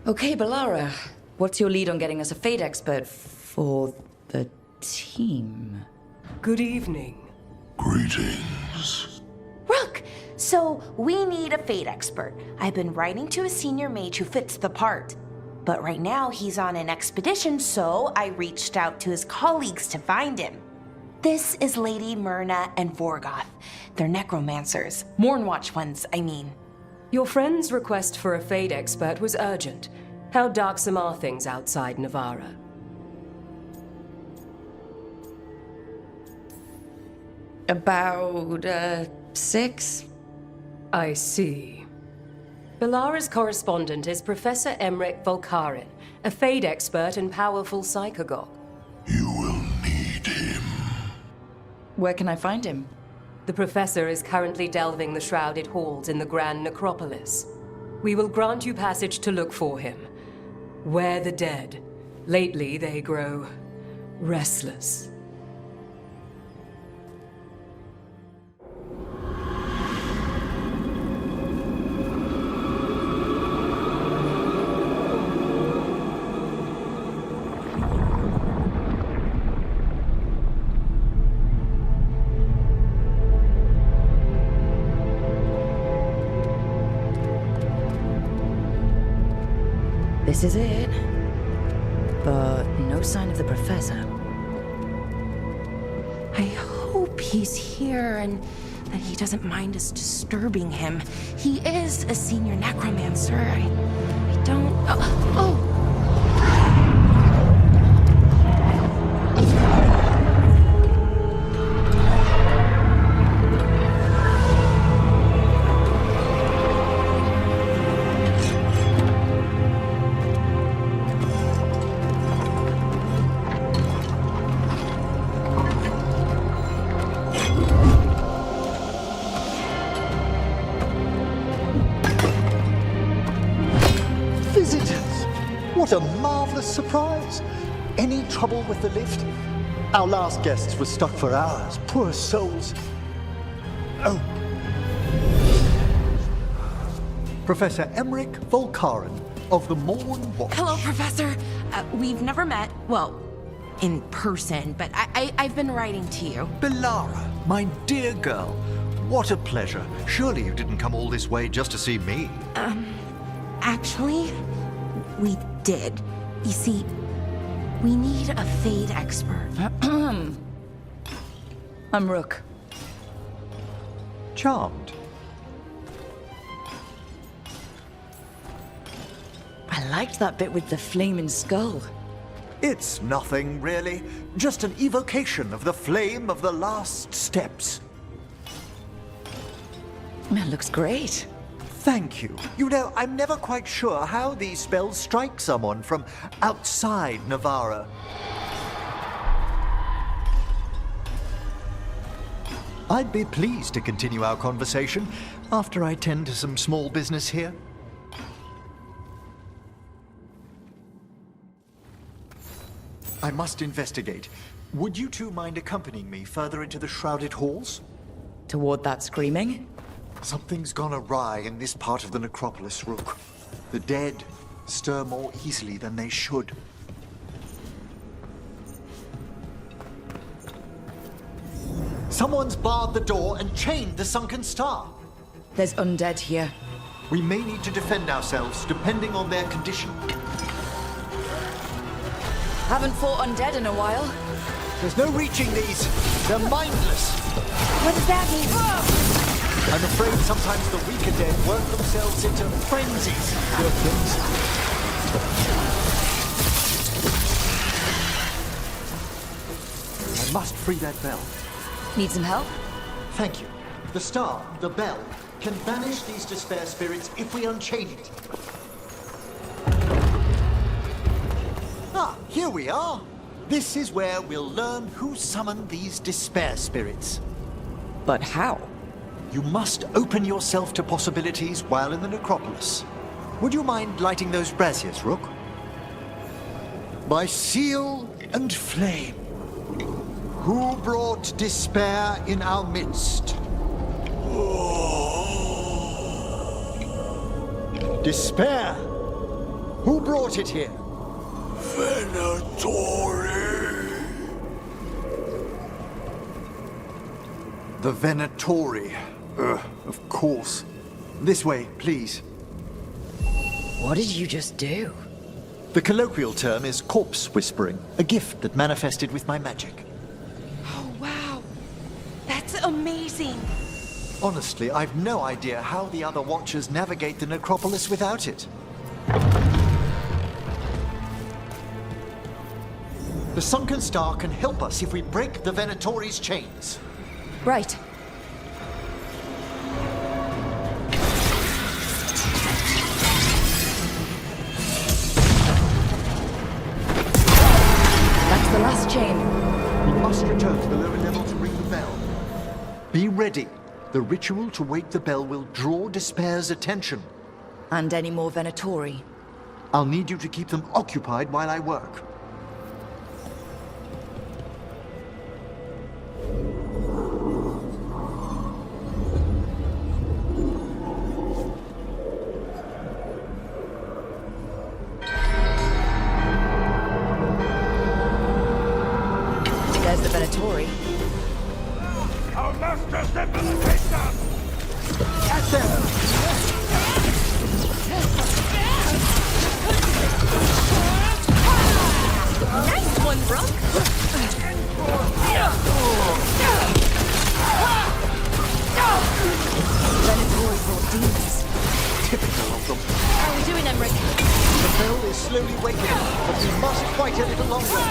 Okay, Balara. What's your lead on getting us a Fate expert for the team? Good evening. Greetings. Rook! So, we need a Fate expert. I've been writing to a senior mage who fits the part. But right now, he's on an expedition, so I reached out to his colleagues to find him. This is Lady Myrna and Vorgoth. They're necromancers. Mournwatch ones, I mean. Your friend's request for a Fate expert was urgent. How darksome are things outside Navarra? About, 6? I see. Balara's correspondent is Professor Emmrich Volkarin, a Fate expert and powerful psychagogue. You will need him. Where can I find him? The professor is currently delving the shrouded halls in the Grand Necropolis. We will grant you passage to look for him. Where the dead. Lately they grow restless. This is it. But no sign of the professor. I hope he's here and that he doesn't mind us disturbing him. He is a senior necromancer. I don't... Oh! What a marvelous surprise! Any trouble with the lift? Our last guests were stuck for hours. Poor souls. Oh. Professor Emmrich Volkarin of the Mournwatch. Hello, Professor. We've never met. Well, in person, but I've been writing to you. Balara, my dear girl. What a pleasure. Surely you didn't come all this way just to see me. Actually, we did. You see, we need a Fate expert. I'm Rook. Charmed. I liked that bit with the flaming skull. It's nothing, really. Just an evocation of the flame of the last steps. That looks great. Thank you. You know, I'm never quite sure how these spells strike someone from outside Navarra. I'd be pleased to continue our conversation after I tend to some small business here. I must investigate. Would you two mind accompanying me further into the shrouded halls? Toward that screaming? Something's gone awry in this part of the necropolis, Rook. The dead stir more easily than they should. Someone's barred the door and chained the sunken star. There's undead here. We may need to defend ourselves, depending on their condition. Haven't fought undead in a while. There's no reaching these. They're mindless. What does that mean? I'm afraid sometimes the weaker dead work themselves into frenzies. Poor things. I must free that bell. Need some help? Thank you. The star, the bell, can banish these despair spirits if we unchain it. Ah, here we are. This is where we'll learn who summoned these despair spirits. But how? You must open yourself to possibilities while in the necropolis. Would you mind lighting those braziers, Rook? By seal and flame, who brought despair in our midst? Despair! Who brought it here? Venatori. The Venatori. Of course. This way, please. What did you just do? The colloquial term is corpse whispering, a gift that manifested with my magic. Oh, wow. That's amazing. Honestly, I've no idea how the other Watchers navigate the necropolis without it. The Sunken Star can help us if we break the Venatori's chains. Right. That's the last chain. We must return to the lower level to ring the bell. Be ready. The ritual to wake the bell will draw Despair's attention. And any more Venatori. I'll need you to keep them occupied while I work. There's the Venatori. Our master's debilitation! At them! Nice one, Rook! Venatori brought demons. Typical of them. How are we doing, Emmrich? The bell is slowly waking, but we must fight a little longer.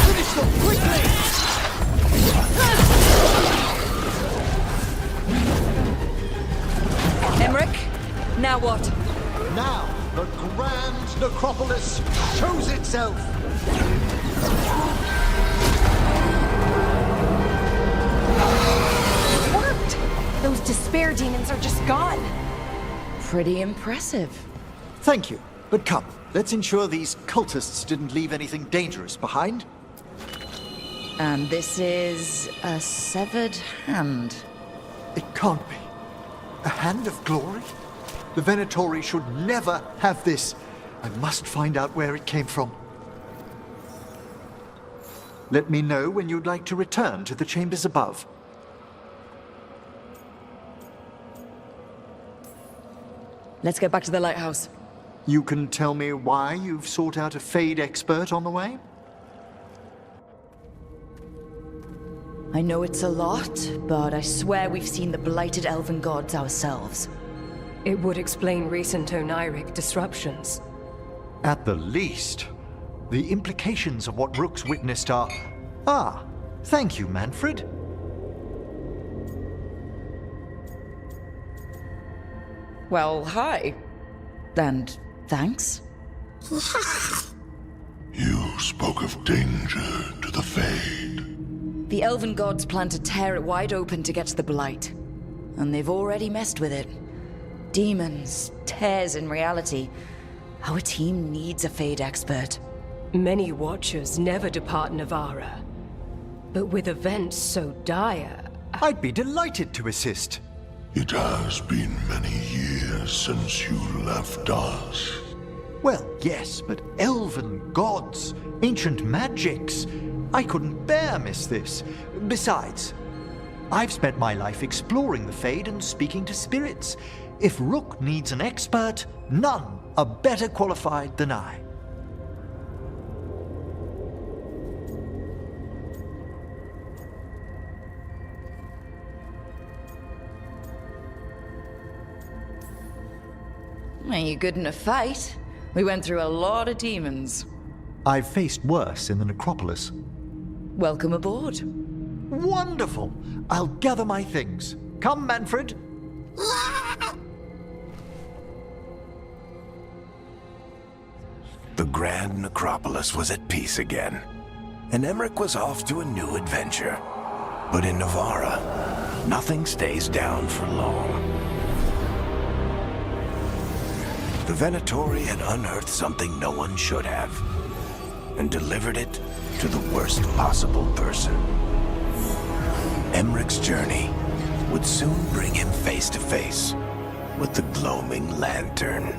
Finish them quickly! Emmrich, now what? Now, the Grand Necropolis shows itself! It worked. Those despair demons are just gone. Pretty impressive. Thank you, but come, let's ensure these cultists didn't leave anything dangerous behind. And this is a severed hand. It can't be. A hand of glory? The Venatori should never have this. I must find out where it came from. Let me know when you'd like to return to the chambers above. Let's get back to the lighthouse. You can tell me why you've sought out a Fade expert on the way? I know it's a lot, but I swear we've seen the blighted Elven gods ourselves. It would explain recent oniric disruptions. At the least. The implications of what Rook's witnessed are... Ah, thank you, Manfred. Well, hi. And thanks. You spoke of danger to the Fade. The Elven gods plan to tear it wide open to get to the Blight. And they've already messed with it. Demons, tears in reality. Our team needs a Fade expert. Many Watchers never depart Navara. But with events so dire... I'd be delighted to assist. It has been many years since you left us. Well, yes, but elven gods, ancient magics. I couldn't bear miss this. Besides, I've spent my life exploring the Fade and speaking to spirits. If Rook needs an expert, none are better qualified than I. Are you good in a fight? We went through a lot of demons. I've faced worse in the necropolis. Welcome aboard. Wonderful! I'll gather my things. Come, Manfred. The Grand Necropolis was at peace again, and Emmrich was off to a new adventure. But in Navara, nothing stays down for long. The Venatori had unearthed something no one should have, and delivered it to the worst possible person. Emmrich's journey would soon bring him face to face with the gloaming lantern.